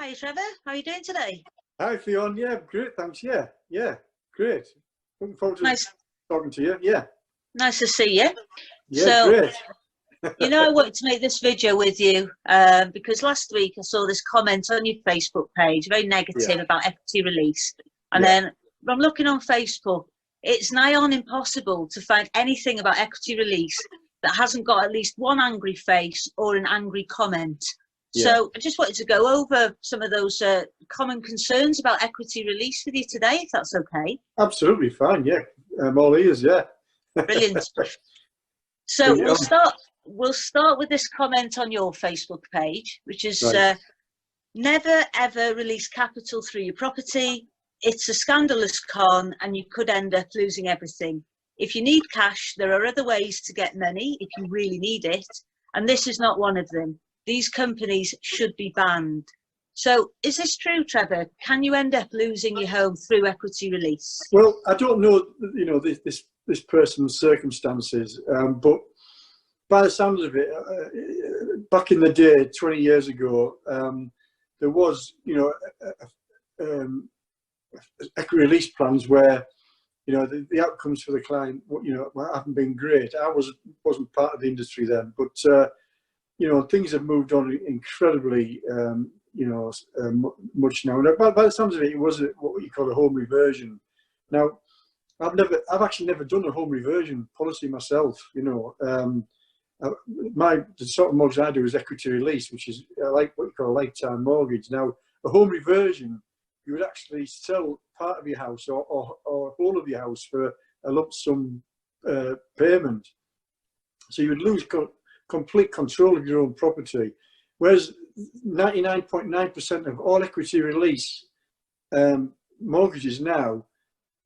Hi Trevor, how are you doing today? Hi Fionn, yeah, great, thanks. Yeah, great. Looking forward to talking to you. Yeah. Nice to see you. Yeah, great. I wanted to make this video with you because last week I saw this comment on your Facebook page, very negative about equity release. And then I'm looking on Facebook, it's nigh on impossible to find anything about equity release that hasn't got at least one angry face or an angry comment. So I just wanted to go over some of those common concerns about equity release with you today, if that's okay. Absolutely fine, yeah. I'm all ears, yeah. Brilliant. So we'll start with this comment on your Facebook page, which is never ever release capital through your property. It's a scandalous con and you could end up losing everything. If you need cash, there are other ways to get money if you really need it, and this is not one of them. These companies should be banned. So is this true, Trevor? Can you end up losing your home through equity release? Well, I don't know, this person's circumstances, but by the sounds of it, back in the day, 20 years ago, there was, equity release plans where, the outcomes for the client, haven't been great. I wasn't part of the industry then, but things have moved on incredibly, much now. And by the sounds of it, it was what you call a home reversion. Now, I've actually never done a home reversion policy myself. The sort of mortgage I do is equity release, which is like what you call a lifetime mortgage. Now, a home reversion, you would actually sell part of your house or whole of your house for a lump sum payment. So you would lose complete control of your own property. Whereas 99.9% of all equity release mortgages now,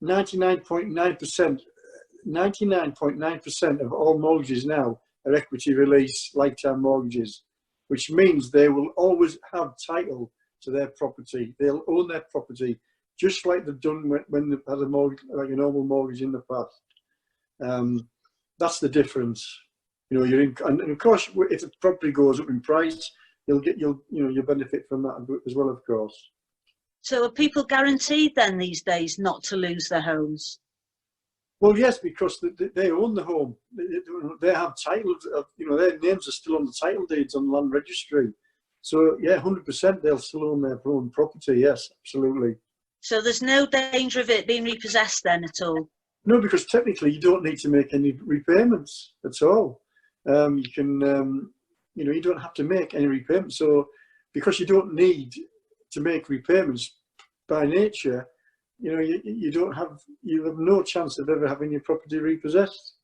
99.9% of all mortgages now are equity release lifetime mortgages, which means they will always have title to their property. They'll own their property just like they've done when they've had a mortgage, like a normal mortgage in the past. That's the difference. And of course, if the property goes up in price, you'll benefit from that as well, of course. So are people guaranteed then these days not to lose their homes? Well, yes, because they own the home. They have title. Their names are still on the title deeds on the land registry. So yeah, 100% they'll still own their own property. Yes, absolutely. So there's no danger of it being repossessed then at all? No, because technically you don't need to make any repayments at all. You can, you don't have to make any repayments. So because you don't need to make repayments by nature, you have no chance of ever having your property repossessed.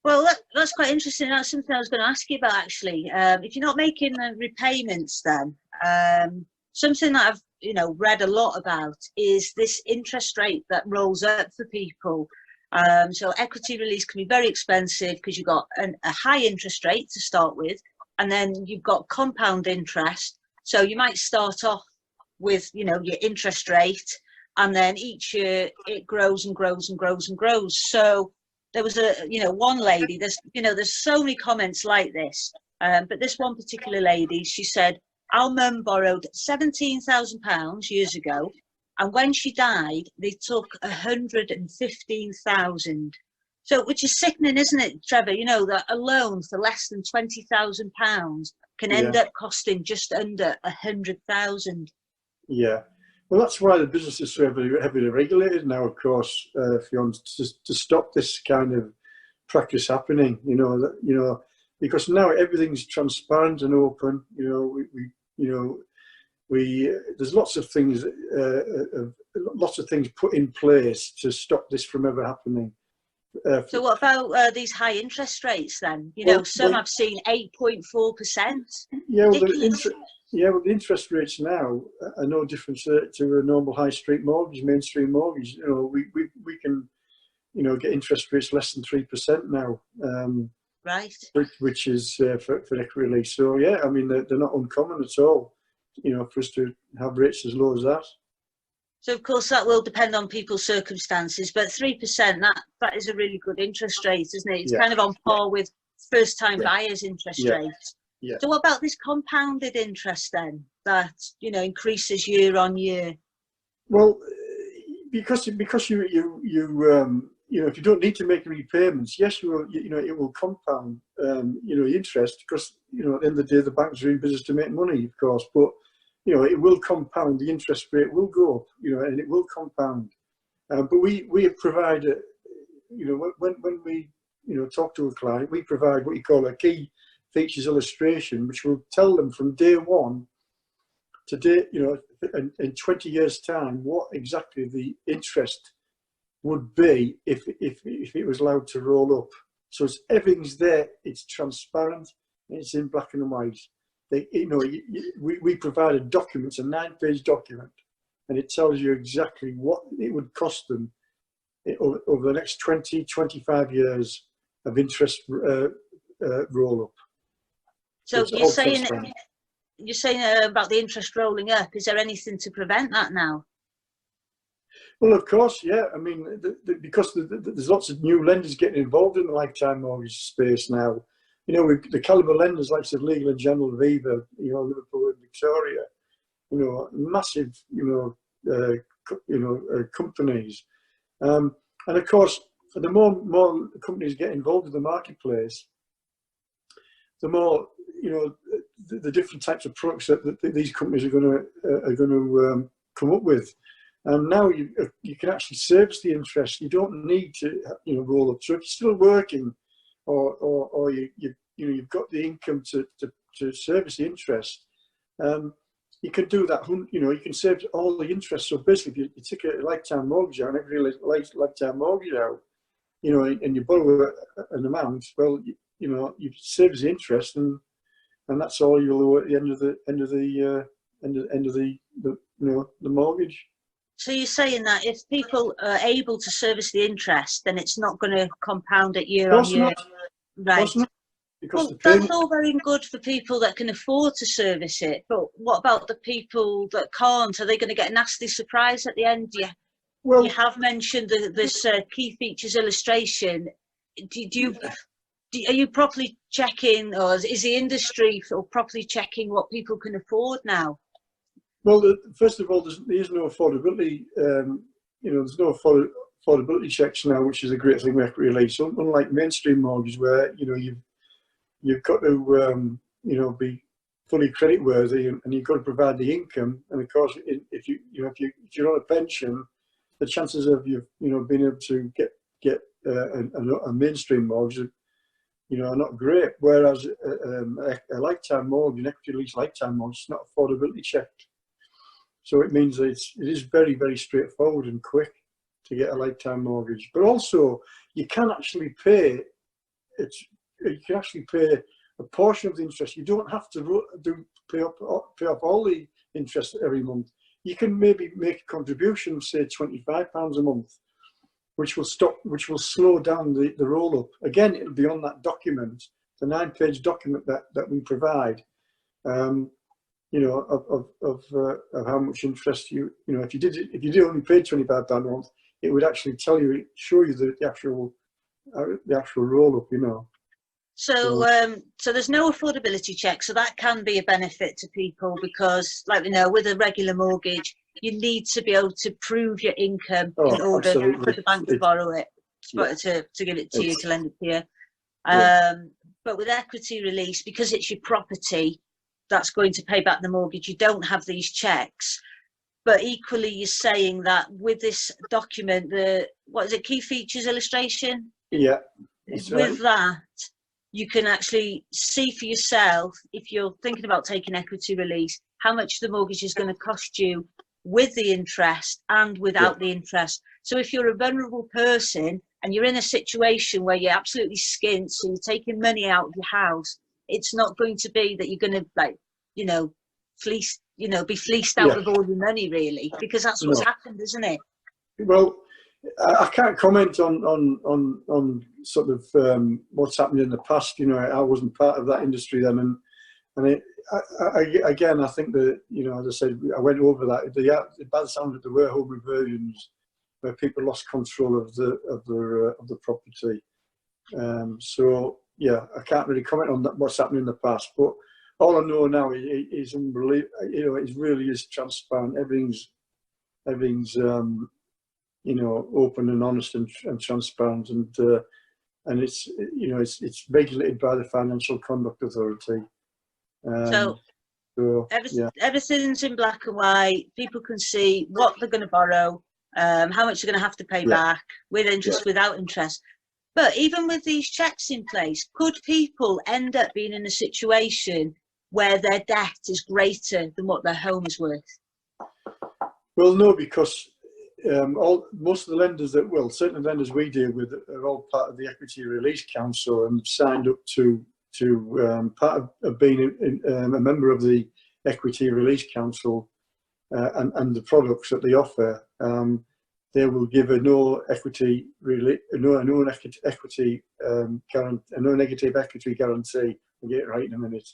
Well, that's quite interesting. That's something I was going to ask you about, actually. If you're not making repayments, then something that I've read a lot about is this interest rate that rolls up for people. So equity release can be very expensive because you've got a high interest rate to start with, and then you've got compound interest. So you might start off with your interest rate, and then each year it grows and grows and grows and grows. So there was one lady, there's so many comments like this, but this one particular lady, she said, our mum borrowed £17,000 years ago, and when she died they took 115,000. So, which is sickening, isn't it, Trevor? That a loan for less than £20,000 can end up costing just under 100,000. Yeah, well, that's why the business is so heavily regulated now, of course, Fionn, to stop this kind of practice happening. Because now everything's transparent and open. There's lots of things put in place to stop this from ever happening. So what about these high interest rates then? Some I've seen 8.4%. Yeah, well, the interest rates now are no different to a normal high street mortgage, mainstream mortgage. We can, get interest rates less than 3% now. Right. Which is for equity release. So yeah, I mean they're not uncommon at all. For us to have rates as low as that. So of course that will depend on people's circumstances, but 3%, that is a really good interest rate, isn't it? It's kind of on par with first-time buyers' interest rates. Yeah. So what about this compounded interest then, that, you know, increases year on year? Well, because you know, if you don't need to make repayments, yes, you know, it will compound, you know, the interest, because, you know, at the end of the day, the banks are in business to make money, of course, but, you know, it will compound, the interest rate will go up, you know, and it will compound. But we provide, you know, when we, you know, talk to a client, we provide what you call a key features illustration, which will tell them from day one to day, you know, in 20 years' time, what exactly the interest would be if it was allowed to roll up. So everything's there, it's transparent, it's in black and white. You know, we provide a document, a 9-page document, and it tells you exactly what it would cost them over the next 20, 25 years of interest roll up. So It's all transparent. you're saying about the interest rolling up. Is there anything to prevent that now? Well, of course, yeah. I mean, because there's lots of new lenders getting involved in the lifetime mortgage space now. You know, the caliber lenders like Legal and General, Viva, you know, Liverpool and Victoria, you know, massive, you know, companies. And of course, the more companies get involved in the marketplace, the more, you know, the different types of products that these companies are going to come up with. And now you can actually service the interest. You don't need to, you know, roll up. So if you're still working, or you've got the income to service the interest, you can do that. You know, you can save all the interest. So basically, if you take a lifetime mortgage out, and every lifetime mortgage out, you know, and you borrow an amount, well, you know, you save the interest, and that's all you'll owe at the end of the you know, the mortgage. So you're saying that if people are able to service the interest, then it's not going to compound it year on year? Right. Well, that's all very good for people that can afford to service it, but what about the people that can't? Are they going to get a nasty surprise at the end? You have mentioned this key features illustration. Are you properly checking, or is the industry properly checking what people can afford now? Well, first of all, there is no affordability. You know, there's no affordability checks now, which is a great thing we have to relate. So unlike mainstream mortgages, where, you know, you've got to you know, be fully creditworthy, and you've got to provide the income. And of course, if you're on a pension, the chances of you know, being able to get a mainstream mortgage, you know, are not great. Whereas a lifetime mortgage, an equity lease lifetime mortgage, is not affordability checked. So it means that it is very, very straightforward and quick to get a lifetime mortgage. But also, you can actually pay a portion of the interest. You don't have to pay off all the interest every month. You can maybe make a contribution of, say, £25 a month, which will slow down the roll up. Again, it'll be on that document, the 9-page document that we provide. You know, of how much interest you know, if you did only pay £25 a month, it would actually show you the actual roll up, you know. So there's no affordability check, so that can be a benefit to people, because, like we know, with a regular mortgage, you need to be able to prove your income in order absolutely. for the bank to borrow it, Yeah. to give it to you, to lend it to you. Yeah. But with equity release, because it's your property that's going to pay back the mortgage, you don't have these checks. But equally, you're saying that with this document, what is it, key features illustration? Yeah. With that, you can actually see for yourself, if you're thinking about taking equity release, how much the mortgage is going to cost you with the interest and without the interest. So if you're a vulnerable person and you're in a situation where you're absolutely skint, so you're taking money out of your house, it's not going to be that you're going to, like, you know, be fleeced out of all your money, really, because that's what's happened, isn't it? Well, I can't comment on sort of what's happened in the past. You know, I wasn't part of that industry then, and again, I think that, you know, as I said, I went over that. By the sound of it, there were home reversions where people lost control of the property. So yeah, I can't really comment on what's happened in the past, but all I know now is unbelievable. You know, it really is transparent. Everything's you know, open and honest and transparent, and it's, you know, it's regulated by the Financial Conduct Authority. So Yeah. everything's in black and white. People can see what they're going to borrow, how much they're going to have to pay back, with interest, without interest. But even with these checks in place, could people end up being in a situation where their debt is greater than what their home is worth? Well, no, because most of the lenders that will, certain lenders we deal with, are all part of the Equity Release Council and signed up to part of being a member of the Equity Release Council, and the products that they offer. They will give a no negative equity guarantee. I'll get it right in a minute.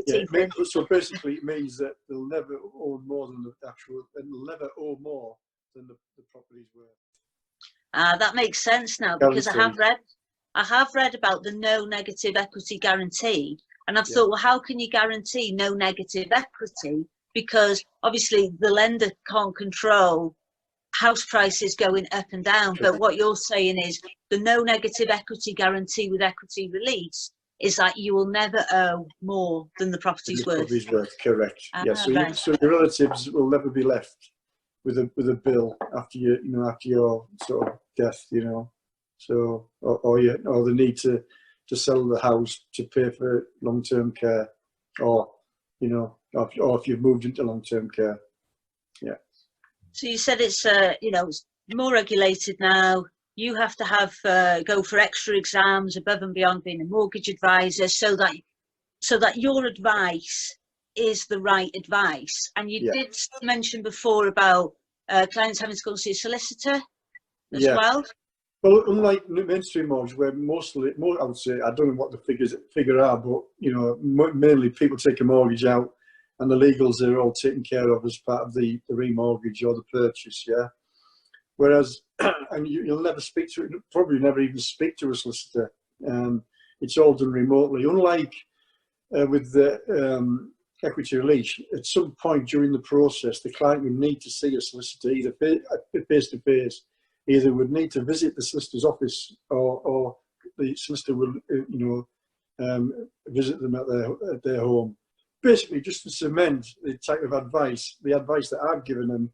Yeah, so basically, it means that they'll never owe more than the actual, and they'll never owe more than the property's worth. That makes sense now, because I have read about the no negative equity guarantee, and I've thought, well, how can you guarantee no negative equity? Because obviously the lender can't control house prices going up and down. But what you're saying is the no negative equity guarantee with equity release is that you will never owe more than the property's worth. Correct. Yes. So your relatives will never be left with a bill after your sort of death. You know, so or the need to sell the house to pay for long-term care, or you know, or if you've moved into long-term care. Yeah. So you said it's you know, it's more regulated now. You have to have go for extra exams above and beyond being a mortgage advisor, so that your advice is the right advice. And you did mention before about clients having to go and see a solicitor as well. Well, unlike mainstream mortgage, where mostly, I would say, I don't know what the figure are, but you know, mainly people take a mortgage out, and the legals are all taken care of as part of the remortgage or the purchase. Yeah. Whereas, and you'll never speak to, probably never even speak to a solicitor. It's all done remotely. Unlike with the equity release, at some point during the process, the client would need to see a solicitor, either face to face, either would need to visit the solicitor's office, or the solicitor will, visit them at their home. Basically, just to cement the type of advice, the advice that I've given them,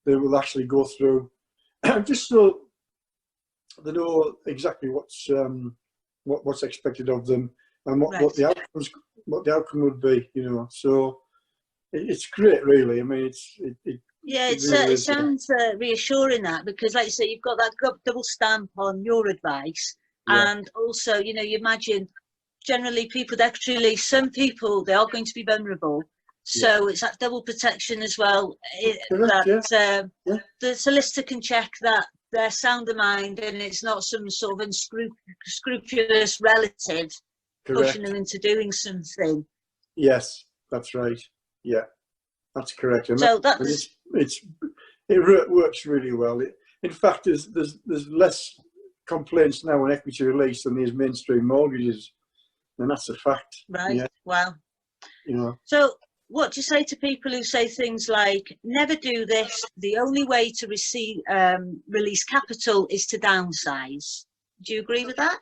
they will actually go through, just so they know exactly what's expected of them, and what the outcome would be, you know. So it's great, really. I mean, it really sounds reassuring, that, because, like you say, you've got that double stamp on your advice, and also, you know, you imagine generally people that equity release, some people, they are going to be vulnerable. So it's that double protection as well, the solicitor can check that they're sound of mind and it's not some sort of unscrupulous relative pushing them into doing something. Yes, that's right. Yeah, that's correct. And so it works really well. In fact, there's less complaints now on equity release than there's mainstream mortgages, and that's a fact. Right. Yeah. Wow. You know. So what do you say to people who say things like, never do this, the only way to receive release capital is to downsize? Do you agree with that?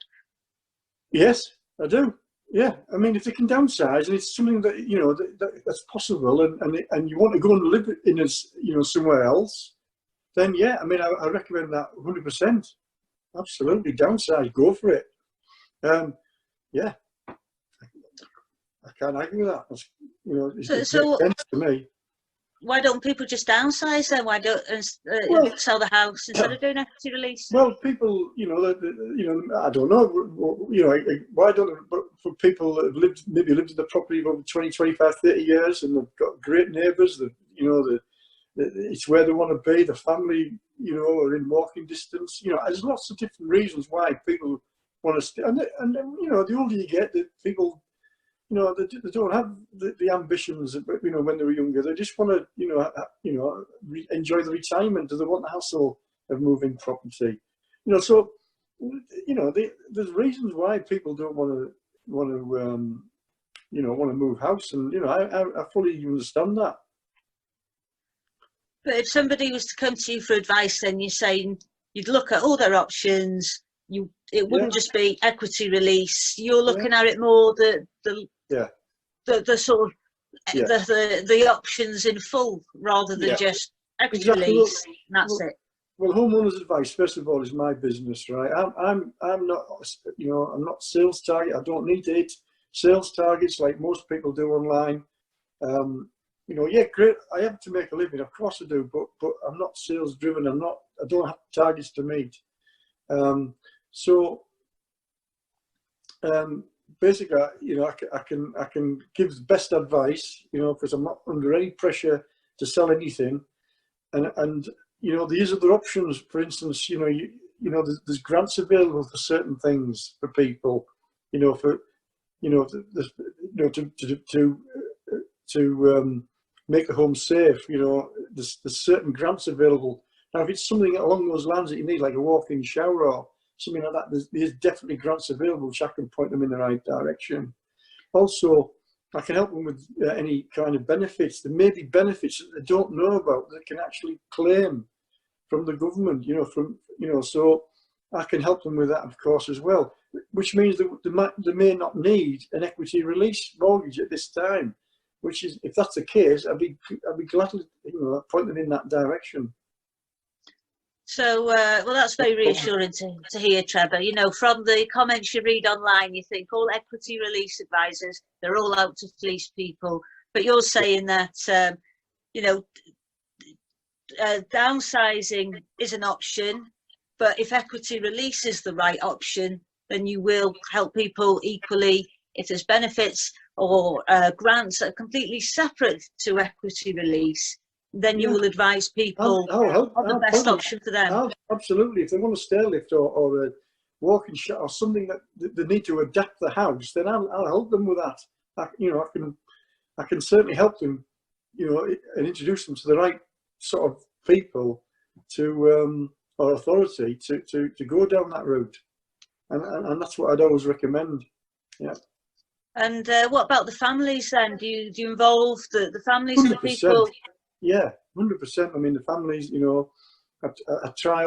Yes, I do. Yeah, I mean, if they can downsize and it's something that, you know, that's possible, and you want to go and live in somewhere else, then yeah, I mean, I recommend that 100%. Absolutely, downsize, go for it. Yeah. I can't argue with that. You know, it makes sense to me. Why don't people just downsize then? Why don't sell the house instead of doing equity release? Well, people, you know, I don't know. You know, why don't? But for people that have maybe lived in the property for over 20, 25, 30 years, and they've got great neighbours. It's where they want to be. The family, you know, are in walking distance. You know, there's lots of different reasons why people want to stay. And you know, the older you get, the people, you know, they don't have the ambitions, you know, when they were younger. They just want to, enjoy the retirement. Do they want the hassle of moving property? You know, so, you know, there's reasons why people don't want to want to move house, and I fully understand that. But if somebody was to come to you for advice, then you're saying you'd look at all their options. It wouldn't just be equity release. You're looking at it more the sort of the options in full rather than just equity release. And that's it. Well, homeowners advice, first of all, is my business, right? I'm not, I'm not sales target. I don't need to hit sales targets like most people do online. Great. I have to make a living, of course I do, but I'm not sales driven. I don't have targets to meet. Basically, I can give the best advice, because I'm not under any pressure to sell anything, and these are the options. For instance, there's grants available for certain things for people, to make the home safe. There's certain grants available. Now, if it's something along those lines that you need, like a walk-in shower or something like that, there's definitely grants available, which I can point them in the right direction. Also, I can help them with any kind of benefits. There may be benefits that they don't know about that they can actually claim from the government, so I can help them with that, of course, as well, which means that they may not need an equity release mortgage at this time, which is, if that's the case, I'd be glad to point them in that direction. So, well, that's very reassuring to hear, Trevor. From the comments you read online, you think all equity release advisors, they're all out to fleece people. But you're saying that, downsizing is an option, but if equity release is the right option, then you will help people equally. If there's benefits or grants that are completely separate to equity release, then you will advise people on the best option for them. Absolutely. If they want a stair lift or a walk-in shower or something that they need to adapt the house, then I'll help them with that. I can certainly help them, and introduce them to the right sort of people or authority to go down that route. And that's what I'd always recommend. Yeah. And what about the families then? Do you involve the families 100%. Of the people? Yeah, 100%. I mean, the families, I try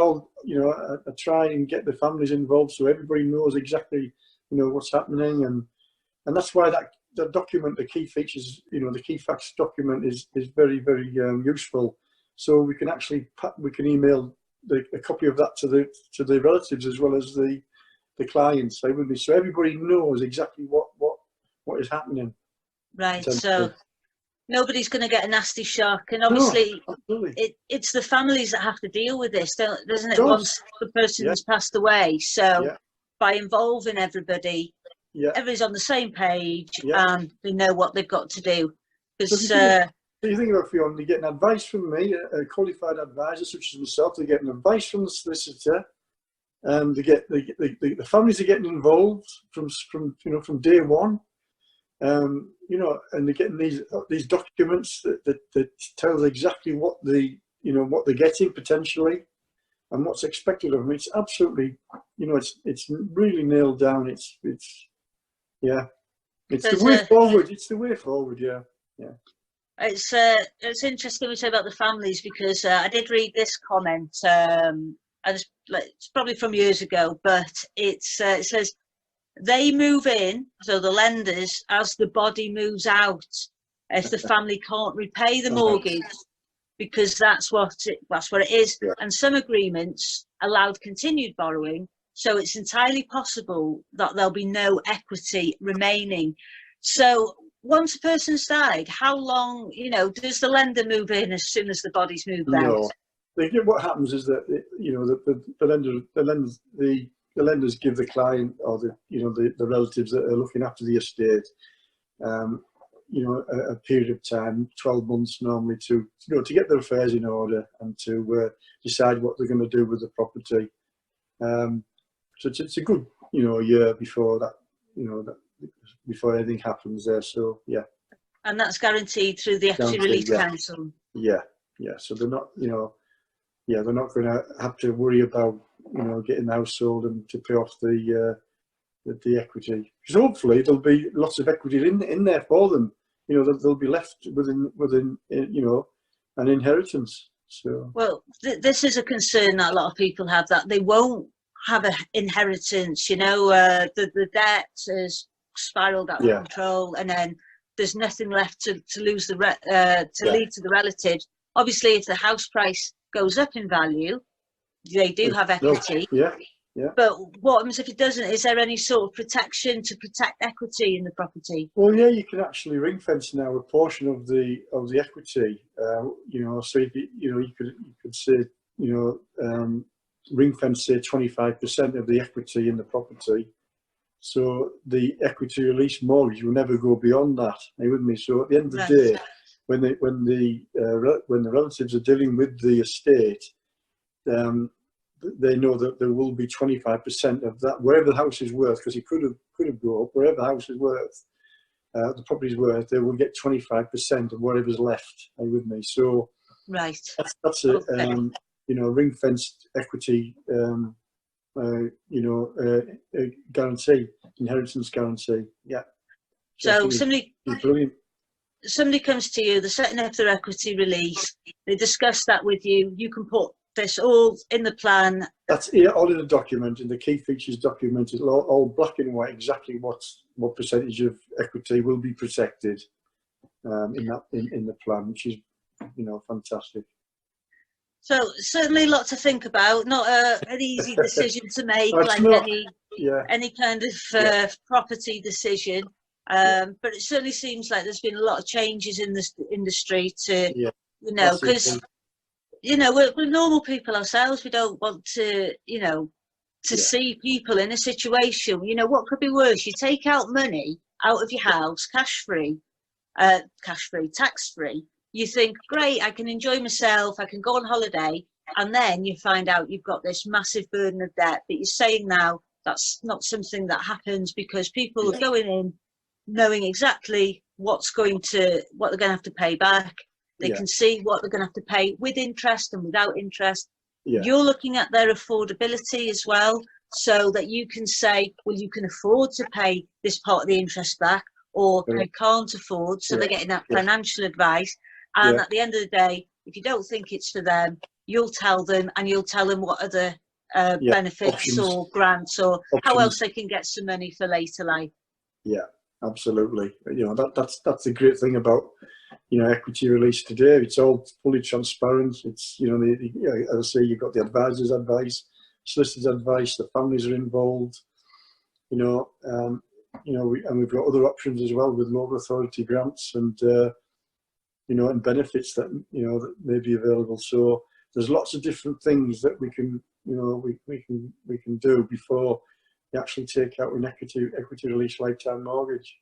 and get the families involved so everybody knows exactly, what's happening. And that's why that document, the key features, the key facts document is very, very useful. So we can email a copy of that to the relatives as well as the clients. So everybody knows exactly what is happening. Right. So nobody's going to get a nasty shock, and obviously it's the families that have to deal with this, doesn't it? Once the person's passed away. So by involving everybody, everybody's on the same page and they know what they've got to do. Because so you think about, Fiona, you're getting advice from me, a qualified advisor such as myself. They're getting advice from the solicitor, and the families are getting involved from day one. And they're getting these documents that tell exactly what they're getting potentially and what's expected of them. It's absolutely, it's really nailed down. It's the way forward. It's the way forward. Yeah. It's interesting we say about the families, because I did read this comment. It's probably from years ago, but it says, they move in, so the lenders, as the body moves out, if the family can't repay the mortgage, because that's what it is. Yeah. And some agreements allowed continued borrowing, so it's entirely possible that there'll be no equity remaining. So once a person's died, how long, does the lender move in as soon as the body's moved out? No. What happens is that the lenders give the client or the relatives that are looking after the estate, a period of time, 12 months normally, to get their affairs in order and to decide what they're going to do with the property. So it's a good year before that, before anything happens there. So yeah. And that's guaranteed through the Equity Relief Council. Yeah. So they're not, they're not going to have to worry about getting the house sold and to pay off the the equity. Because hopefully there'll be lots of equity in there for them. You know, they'll be left within you know, an inheritance. So well, this is a concern that a lot of people have, that they won't have an inheritance. You know, the debt is spiraled out of control, and then there's nothing left to lose leave to the relatives. Obviously, if the house price goes up in value, they do have equity. Yeah. But what happens if it doesn't? Is there any sort of protection to protect equity in the property? Well, yeah, you can actually ring fence now a portion of the equity. You know, so if you could say, you know, ring fence say 25% of the equity in the property. So the equity release mortgage will never go beyond that. Are you with me? So at the end of the day, when the relatives are dealing with the estate, they know that there will be 25% of that, wherever the house is worth, because it could have gone up. Wherever the house is worth, the property's worth, they will get 25% of whatever's left. Are you with me? So that's a you know, ring fenced equity. You know, guarantee, inheritance guarantee. Yeah. So somebody comes to you, they're setting up their equity release, they discuss that with you, you can put this all in the plan. That's all in the document, in the key features document. It's all black and white, exactly what percentage of equity will be protected in the plan, which is, you know, fantastic. So certainly a lot to think about, not an easy decision to make, like any kind of property decision. But it certainly seems like there's been a lot of changes in this industry to, you know, because, you know, we're normal people ourselves. We don't want to, you know, to see people in a situation, you know, what could be worse? You take out money out of your house, tax-free. You think, great, I can enjoy myself, I can go on holiday, and then you find out you've got this massive burden of debt. But you're saying now that's not something that happens, because people are going in knowing exactly what they're going to have to pay back. They can see what they're going to have to pay with interest and without interest. You're looking at their affordability as well, so that you can say, well, you can afford to pay this part of the interest back, or you can't afford. So they're getting that financial advice. And at the end of the day, if you don't think it's for them, you'll tell them, and you'll tell them what other benefits, options, or grants, or how else they can get some money for later life. Yeah, absolutely. You know, that's the great thing about, you know, equity release today. It's all fully transparent. It's, you know, as I say, you've got the advisor's advice, solicitor's advice, the families are involved. You know, we've got other options as well with local authority grants and you know, and benefits that, you know, that may be available. So there's lots of different things that we can, you know, we can do before you actually take out an equity release lifetime mortgage.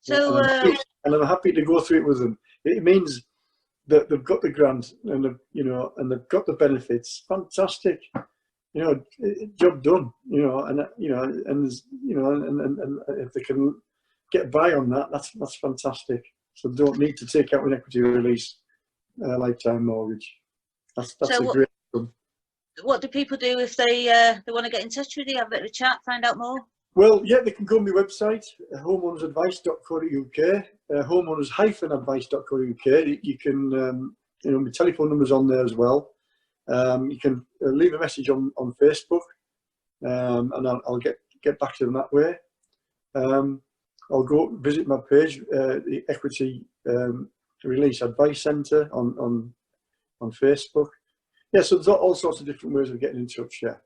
So and I'm happy to go through it with them. It means that they've got the grant and you know, and they've got the benefits. Fantastic, you know, job done. You know, and you know, and you know, and if they can get by on that, that's fantastic. So they don't need to take out an equity release lifetime mortgage. That's a great one. What do people do if they want to get in touch with you, have a bit of a chat, find out more? Well, yeah, they can go on my website, homeownersadvice.co.uk, homeowners-advice.co.uk. You can, you know, my telephone number's on there as well. You can leave a message on Facebook, and I'll get back to them that way. I'll go visit my page, the Equity Release Advice Centre on Facebook. Yeah, so there's all sorts of different ways of getting in touch, yeah.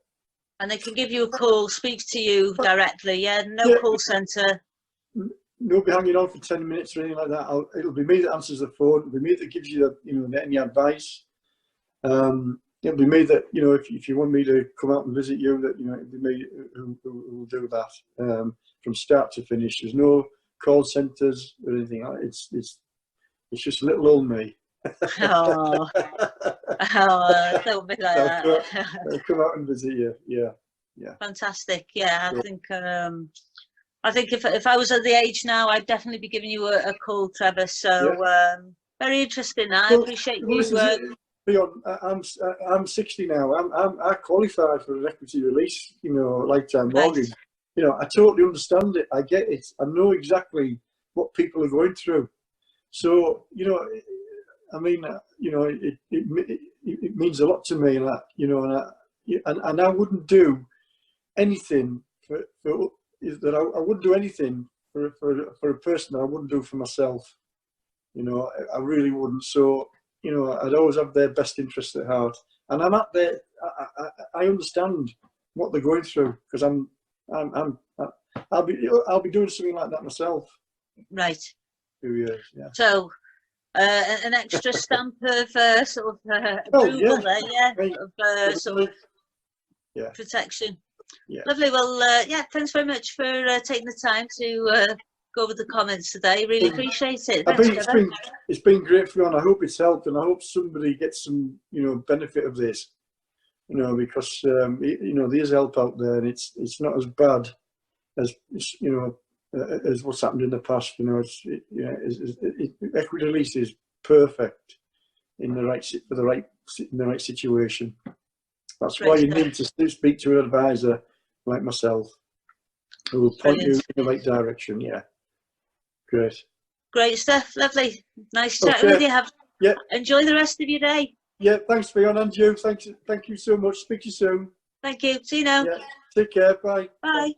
And they can give you a call, speak to you directly, yeah? No call centre. Nobody hanging on for 10 minutes or anything like that. It'll be me that answers the phone. It'll be me that gives you, you know, any advice. It'll be me that, you know, if you want me to come out and visit you, that, you know, it'll be me who will do that from start to finish. There's no call centres or anything. It's just little old me. Oh, don't be like that. I'll come out and visit you. Yeah. Fantastic. Yeah, I think if I was at the age now, I'd definitely be giving you a call, Trevor. So very interesting. I appreciate you. Leon, I'm 60 now. I qualify for an equity release, you know, lifetime mortgage. you know, I totally understand it. I get it. I know exactly what people are going through. So, you know, I mean, you know, it means a lot to me, and you know, and I wouldn't do anything for that. I wouldn't do anything for a person that I wouldn't do for myself. You know, I really wouldn't. So, you know, I'd always have their best interests at heart, and I'm at their. I understand what they're going through, because I'll be doing something like that myself. Right. 2 years, yeah. So an extra stamp of sort of approval there, yeah, of sort of protection. Yeah. Lovely. Well, yeah, thanks very much for taking the time to go over the comments today. Really appreciate it. It's been great for you, and I hope it's helped, and I hope somebody gets some, you know, benefit of this, you know, because you know, there's help out there, and it's not as bad as, you know, as what's happened in the past. You know, equity release is perfect in the right situation. That's why you need to speak to an advisor like myself, who will point you in the right direction. Yeah, great stuff. Lovely, nice chatting with you. Enjoy the rest of your day. Yeah, thanks, Fiona, and you. Thank you so much. Speak to you soon. Thank you. See you now. Yeah, take care. Bye. Bye.